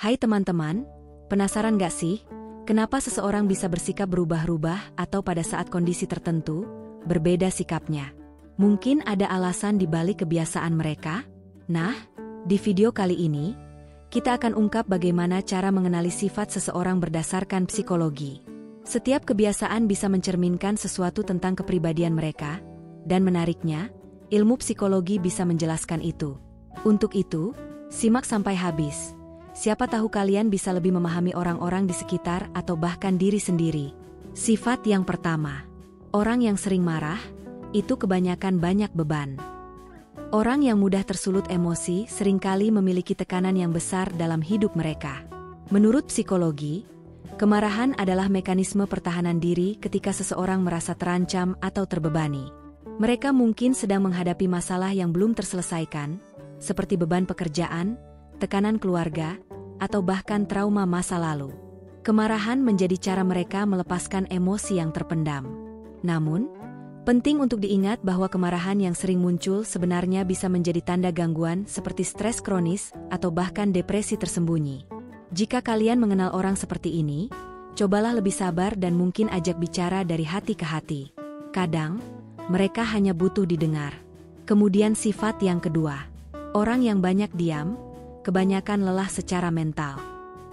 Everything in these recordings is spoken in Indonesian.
Hai teman-teman, penasaran gak sih, kenapa seseorang bisa bersikap berubah-ubah atau pada saat kondisi tertentu, berbeda sikapnya? Mungkin ada alasan di balik kebiasaan mereka? Nah, di video kali ini, kita akan ungkap bagaimana cara mengenali sifat seseorang berdasarkan psikologi. Setiap kebiasaan bisa mencerminkan sesuatu tentang kepribadian mereka, dan menariknya, ilmu psikologi bisa menjelaskan itu. Untuk itu, simak sampai habis. Siapa tahu kalian bisa lebih memahami orang-orang di sekitar atau bahkan diri sendiri. Sifat yang pertama, orang yang sering marah, itu kebanyakan banyak beban. Orang yang mudah tersulut emosi seringkali memiliki tekanan yang besar dalam hidup mereka. Menurut psikologi, kemarahan adalah mekanisme pertahanan diri ketika seseorang merasa terancam atau terbebani. Mereka mungkin sedang menghadapi masalah yang belum terselesaikan, seperti beban pekerjaan, tekanan keluarga, atau bahkan trauma masa lalu. Kemarahan menjadi cara mereka melepaskan emosi yang terpendam. Namun, penting untuk diingat bahwa kemarahan yang sering muncul sebenarnya bisa menjadi tanda gangguan seperti stres kronis atau bahkan depresi tersembunyi. Jika kalian mengenal orang seperti ini, cobalah lebih sabar dan mungkin ajak bicara dari hati ke hati. Kadang, mereka hanya butuh didengar. Kemudian sifat yang kedua, orang yang banyak diam, kebanyakan lelah secara mental.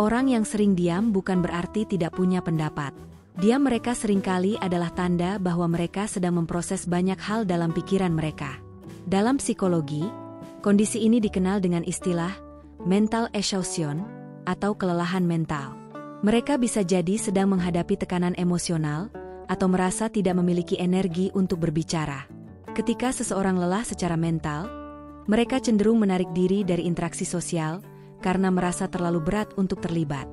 Orang yang sering diam bukan berarti tidak punya pendapat. Diam mereka seringkali adalah tanda bahwa mereka sedang memproses banyak hal dalam pikiran mereka. Dalam psikologi, kondisi ini dikenal dengan istilah mental exhaustion atau kelelahan mental. Mereka bisa jadi sedang menghadapi tekanan emosional atau merasa tidak memiliki energi untuk berbicara. Ketika seseorang lelah secara mental, mereka cenderung menarik diri dari interaksi sosial karena merasa terlalu berat untuk terlibat.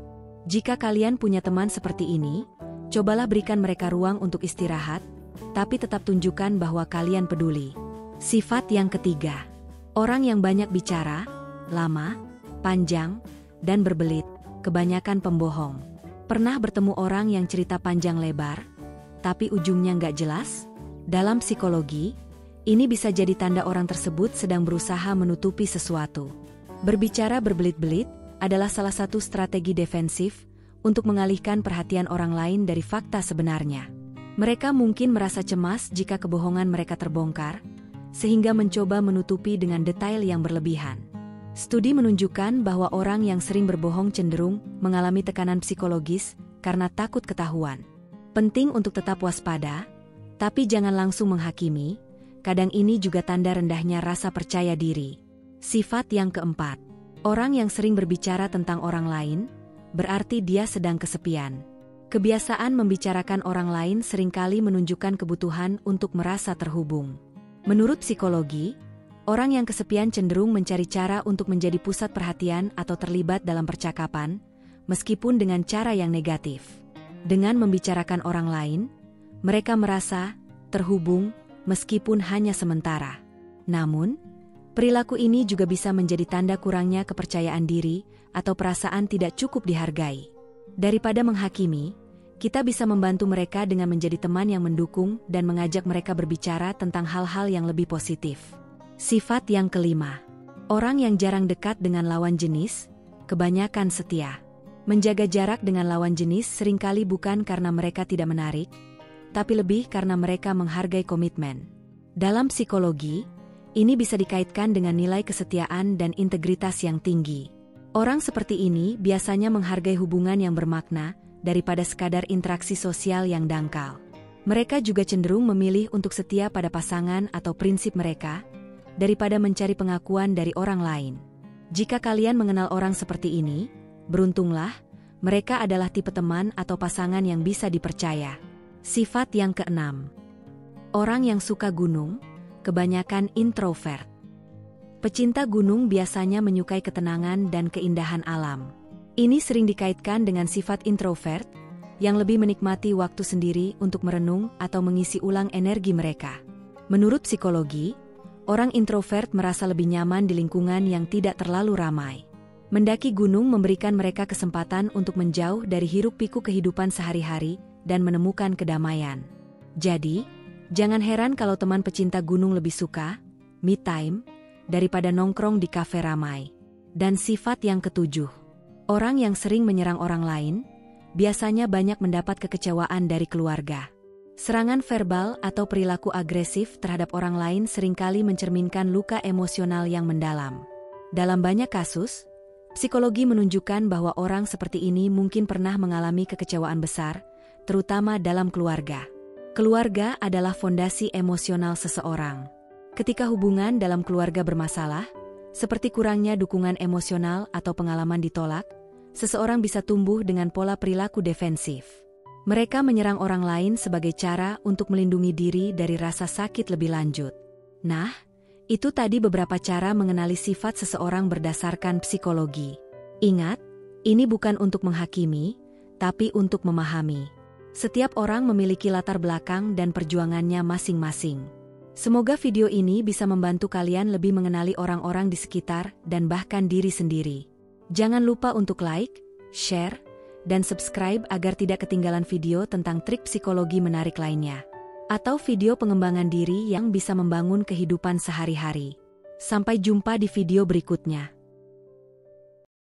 Jika kalian punya teman seperti ini, cobalah berikan mereka ruang untuk istirahat, tapi tetap tunjukkan bahwa kalian peduli. Sifat yang ketiga, orang yang banyak bicara, lama, panjang, dan berbelit, kebanyakan pembohong. Pernah bertemu orang yang cerita panjang lebar, tapi ujungnya nggak jelas? Dalam psikologi, ini bisa jadi tanda orang tersebut sedang berusaha menutupi sesuatu. Berbicara berbelit-belit adalah salah satu strategi defensif untuk mengalihkan perhatian orang lain dari fakta sebenarnya. Mereka mungkin merasa cemas jika kebohongan mereka terbongkar, sehingga mencoba menutupi dengan detail yang berlebihan. Studi menunjukkan bahwa orang yang sering berbohong cenderung mengalami tekanan psikologis karena takut ketahuan. Penting untuk tetap waspada, tapi jangan langsung menghakimi. Kadang ini juga tanda rendahnya rasa percaya diri. Sifat yang keempat, orang yang sering berbicara tentang orang lain, berarti dia sedang kesepian. Kebiasaan membicarakan orang lain seringkali menunjukkan kebutuhan untuk merasa terhubung. Menurut psikologi, orang yang kesepian cenderung mencari cara untuk menjadi pusat perhatian atau terlibat dalam percakapan, meskipun dengan cara yang negatif. Dengan membicarakan orang lain, mereka merasa terhubung, meskipun hanya sementara. Namun, perilaku ini juga bisa menjadi tanda kurangnya kepercayaan diri atau perasaan tidak cukup dihargai. Daripada menghakimi, kita bisa membantu mereka dengan menjadi teman yang mendukung dan mengajak mereka berbicara tentang hal-hal yang lebih positif. Sifat yang kelima, orang yang jarang dekat dengan lawan jenis, kebanyakan setia. Menjaga jarak dengan lawan jenis seringkali bukan karena mereka tidak menarik, tapi lebih karena mereka menghargai komitmen. Dalam psikologi, ini bisa dikaitkan dengan nilai kesetiaan dan integritas yang tinggi. Orang seperti ini biasanya menghargai hubungan yang bermakna daripada sekadar interaksi sosial yang dangkal. Mereka juga cenderung memilih untuk setia pada pasangan atau prinsip mereka, daripada mencari pengakuan dari orang lain. Jika kalian mengenal orang seperti ini, beruntunglah, mereka adalah tipe teman atau pasangan yang bisa dipercaya. Sifat yang keenam, orang yang suka gunung, kebanyakan introvert. Pecinta gunung biasanya menyukai ketenangan dan keindahan alam. Ini sering dikaitkan dengan sifat introvert, yang lebih menikmati waktu sendiri untuk merenung atau mengisi ulang energi mereka. Menurut psikologi, orang introvert merasa lebih nyaman di lingkungan yang tidak terlalu ramai. Mendaki gunung memberikan mereka kesempatan untuk menjauh dari hiruk-pikuk kehidupan sehari-hari dan menemukan kedamaian. Jadi, jangan heran kalau teman pecinta gunung lebih suka me time daripada nongkrong di kafe ramai. Dan sifat yang ketujuh, Orang yang sering menyerang orang lain, biasanya banyak mendapat kekecewaan dari keluarga. Serangan verbal atau perilaku agresif terhadap orang lain seringkali mencerminkan luka emosional yang mendalam. Dalam banyak kasus, psikologi menunjukkan bahwa orang seperti ini mungkin pernah mengalami kekecewaan besar, terutama dalam keluarga. Keluarga adalah fondasi emosional seseorang. Ketika hubungan dalam keluarga bermasalah, seperti kurangnya dukungan emosional atau pengalaman ditolak, seseorang bisa tumbuh dengan pola perilaku defensif. Mereka menyerang orang lain sebagai cara untuk melindungi diri dari rasa sakit lebih lanjut. Nah, itu tadi beberapa cara mengenali sifat seseorang berdasarkan psikologi. Ingat, ini bukan untuk menghakimi, tapi untuk memahami. Setiap orang memiliki latar belakang dan perjuangannya masing-masing. Semoga video ini bisa membantu kalian lebih mengenali orang-orang di sekitar dan bahkan diri sendiri. Jangan lupa untuk like, share, dan subscribe agar tidak ketinggalan video tentang trik psikologi menarik lainnya. Atau video pengembangan diri yang bisa membangun kehidupan sehari-hari. Sampai jumpa di video berikutnya.